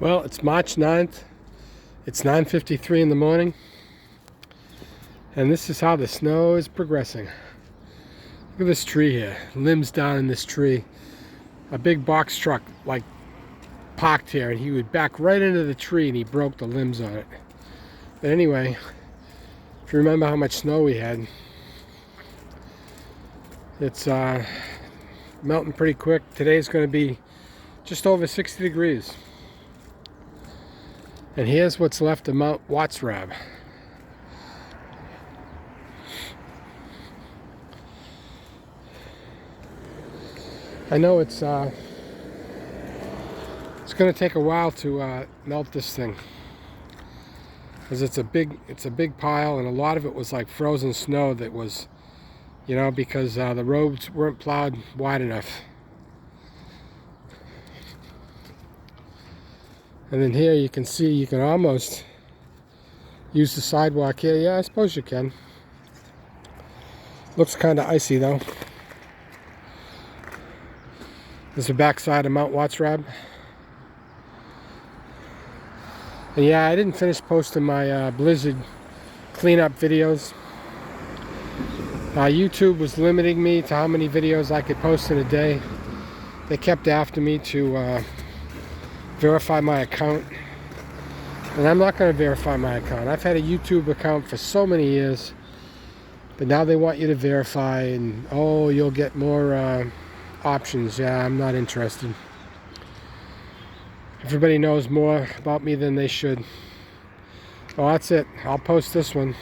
Well, it's March 9th. It's 9:53 in the morning. And this is how the snow is progressing. Look at this tree here. Limbs down in this tree. A big box truck parked here, and he would back right into the tree and he broke the limbs on it. But anyway, if you remember how much snow we had, it's melting pretty quick. Today's going to be just over 60 degrees. And here's what's left of Mount Watzrab. I know it's going to take a while to melt this thing, because it's a big pile, and a lot of it was like frozen snow that was, because the roads weren't plowed wide enough. And then here you can see, you can almost use the sidewalk here. Yeah, I suppose you can. Looks kind of icy though. This is the backside of Mount Watzrab. And yeah, I didn't finish posting my blizzard cleanup videos. YouTube was limiting me to how many videos I could post in a day. They kept after me to verify my account, and I'm not going to verify my account. I've had a YouTube account for so many years, but now they want you to verify, and oh, you'll get more options. Yeah, I'm not interested. Everybody knows more about me than they should. Well, that's it. I'll post this one.